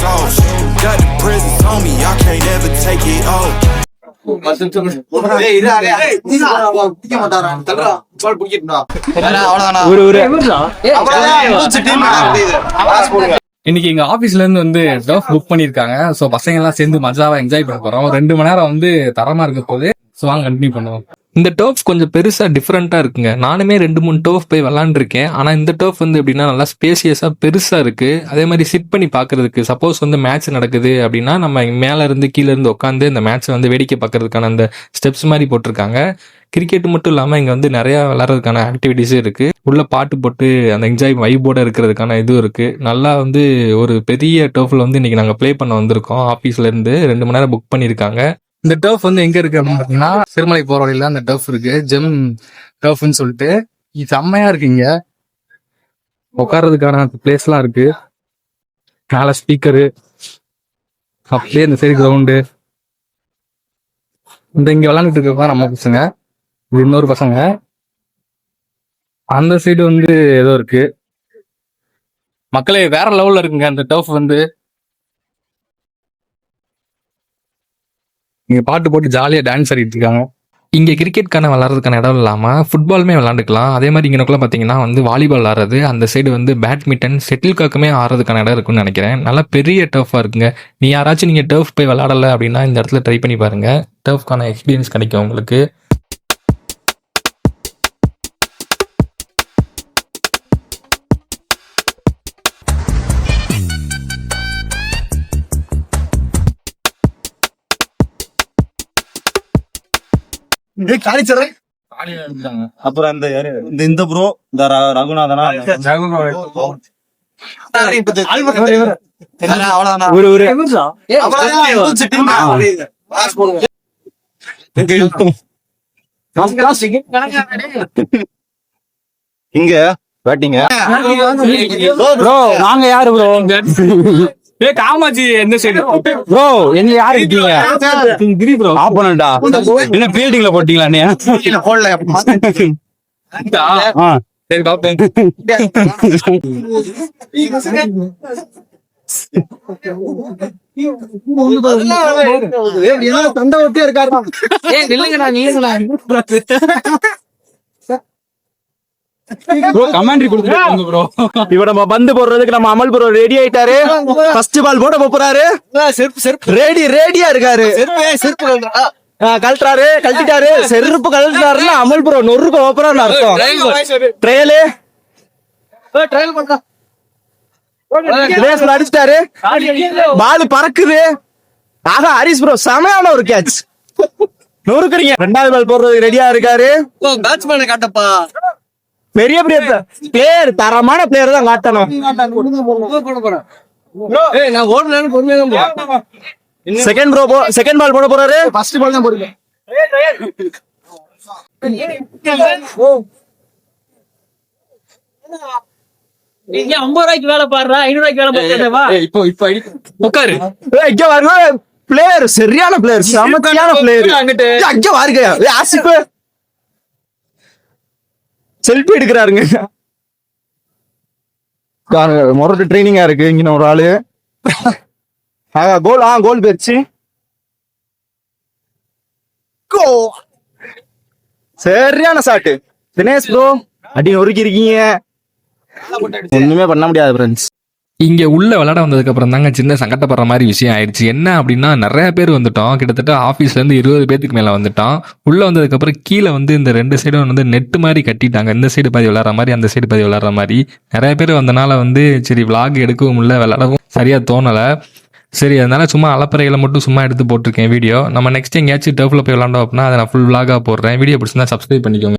sauce. Got the presents on me, I can't ever take it off. இன்னைக்கு எங்க ஆபீஸ்ல இருந்து வந்து டர்ஃப் புக் பண்ணிருக்காங்க. சோ பசங்க எல்லாம் சேர்ந்து மஜாவா என்ஜாய் பண்ண போறோம். 2 மணி நேரம் வந்து தரமா இருக்க போது. சோ வாங்க கண்டினியூ பண்ணுவோம். இந்த டர்ஃப் கொஞ்சம் பெருசா டிஃப்ரெண்டா இருக்குங்க. நானுமே 2-3 டர்ஃப் போய் விளாண்டுருக்கேன். ஆனா இந்த டர்ஃப் வந்து எப்படின்னா நல்லா ஸ்பேசியஸா பெருசா இருக்கு. அதே மாதிரி சிட் பண்ணி பாக்குறதுக்கு சப்போஸ் வந்து மேட்ச் நடக்குது அப்படின்னா நம்ம மேல இருந்து கீழே இருந்து உட்காந்து இந்த மேட்சை வந்து வேடிக்கை பார்க்கறதுக்கான அந்த ஸ்டெப்ஸ் மாதிரி போட்டிருக்காங்க. கிரிக்கெட் மட்டும் இல்லாம இங்க வந்து நிறைய விளையாடுறதுக்கான ஆக்டிவிட்டிஸும் இருக்கு. உள்ள பாட்டு போட்டு அந்த என்ஜாய் வைபோட இருக்கிறதுக்கான இதுவும் இருக்கு. நல்லா வந்து ஒரு பெரிய டர்ஃப்ல வந்து இன்னைக்கு நாங்க ப்ளே பண்ண வந்திருக்கோம். ஆபீஸ்ல இருந்து 2 மணி நேரம் புக் பண்ணிருக்காங்க. இந்த டர்ஃப் வந்து எங்க இருக்கு அப்படின்னு பாத்தீங்கன்னா சிறுமலை போற வழியில அந்த டர்ஃப் இருக்கு. ஜெம் டர்ஃப்னு சொல்லிட்டு இது செம்மையா இருக்குங்க. உட்கார்றதுக்கான பிளேஸ் எல்லாம் இருக்கு. மேல ஸ்பீக்கரு, அப்படியே இந்த சைடு கிரவுண்டு. இந்த இங்க விளையாண்டுட்டு இருக்க நம்ம பசங்க, இது இன்னொரு பசங்க. அந்த சைடு வந்து ஏதோ இருக்கு. மக்களே வேற லெவல்ல இருக்குங்க அந்த டர்ஃப் வந்து. இங்க பாட்டு போட்டு ஜாலியா டான்ஸ் ஆடிட்டு இருக்காங்க. இங்க கிரிக்கெட்கான விளாட்றதுக்கான இடம் இல்லாம ஃபுட்பாலுமே விளாண்டுக்கலாம். அதே மாதிரி இங்கனக்குள்ள பாத்தீங்கன்னா வந்து வாலிபால் ஆடுறது, அந்த சைடு வந்து பேட்மிண்டன், செட்டில் காக்குமே ஆடுறதுக்கான இடம் இருக்குன்னு நினைக்கிறேன். நல்லா பெரிய டர்ஃபா இருக்குங்க. நீ யாராச்சும் நீங்க டர்ஃப் போய் விளாடல அப்படின்னா இந்த இடத்துல ட்ரை பண்ணி பாருங்க. டர்ஃப்கான எக்ஸ்பீரியன்ஸ் கிடைக்கும் உங்களுக்கு. அப்புறம் இந்த ப்ரோ இந்த ரகுநாதனா இங்க பேட்டிங்க ப்ரோ நாங்க யாரு ப்ரோ? காமாஜி எந்த சைடு ப்ரோ? எங்க யாரு இருக்கீங்க? கிரி ப்ரோ ஆப்போனண்டா என்ன ஃபீல்டிங்ல போட்டீங்களா? நீ போடல. சரி பாப்பேன். தண்டவத்தே இருக்காரு. நில்லுங்கண்ணா நீங்களா ப்ரோ கமெண்ட்ரி கொடுத்துருங்க ப்ரோ. இவ நம்ம பந்து போடுறதுக்கு நம்ம அமல் ப்ரோ ரெடி ஆயிட்டாரு. ஃபர்ஸ்ட் பால் போட போறாரு. ரெடியா இருக்காரு. கழட்டாரு கழட்டிட்டாரு. செருப்பு கழட்டாருன்னா அமல் ப்ரோ நொறுக்கு ஓப்பரான்னு அர்த்தம். ட்ரையலு அடிச்சிட்டாரு. பால் பறக்குது. ஆகா ஹரிஸ் ப்ரோ செமையான ஒரு கேட்ச் நொறுக்குறீங்க. 2வது பால் போடுறதுக்கு ரெடியா இருக்காரு. பேட்ஸ்மேனை காட்டப்பா. பெரிய பிளேயர், தரமான பிளேயர் தான் காட்டணும். செகண்ட் பால் போட போறாரு. ஃபர்ஸ்ட் பால் தான் போடுங்க. நீங்க 50 ரூபாய்க்கு வேலை பாடுறா, 500 ரூபாய்க்கு வேலை பாடுறா. இப்போ உட்காரு. இங்க வருங்க பிளேயர், சரியான பிளேயர், சமத்தியான பிளேயர். அங்க வாருங்க ஆசிப் செல்ஃபி எடுக்கிறாருங்க. மொரட்டு ட்ரைனிங்கா இருக்கு. இங்க ஒரு ஆளு கோல் போயிடுச்சு. சரியான ஷாட் தினேஷ் ப்ரோ. அடி நொறுக்கி இருக்கீங்க. ஒண்ணுமே பண்ண முடியாது ஃப்ரெண்ட்ஸ். இங்கே உள்ள விளையாட வந்ததுக்கு அப்புறம் தாங்க சின்ன சங்கடப்படுற மாதிரி விஷயம் ஆயிடுச்சு. என்ன அப்படின்னா நிறைய பேர் வந்துட்டோம். கிட்டத்தட்ட ஆஃபீஸ்லேருந்து 20 பேருக்கு மேலே வந்துட்டோம். உள்ளே வந்ததுக்கப்புறம் கீழே வந்து இந்த 2 சைடும் வந்து நெட்டு மாதிரி கட்டிட்டாங்க. இந்த சைடு பாதி விளையாடுற மாதிரி, அந்த சைடு பாதி விளையாடுற மாதிரி. நிறைய பேர் வந்தனால வந்து சரி விளாக் எடுக்கவும் இல்லை, விளையாடவும் சரியாக தோணலை. சரி அதனால சும்மா அலப்பறைகளை மட்டும் சும்மா எடுத்து போட்டிருக்கேன் வீடியோ. நம்ம நெக்ஸ்ட் எங்கேயாச்சும் டர்ஃபில் போய் விளாண்டோம் அப்படின்னா அதை நான் ஃபுல் விளாகாக போடுறேன். வீடியோ பிடிச்சிருந்தா சப்ஸ்கிரைப் பண்ணிக்கோங்க.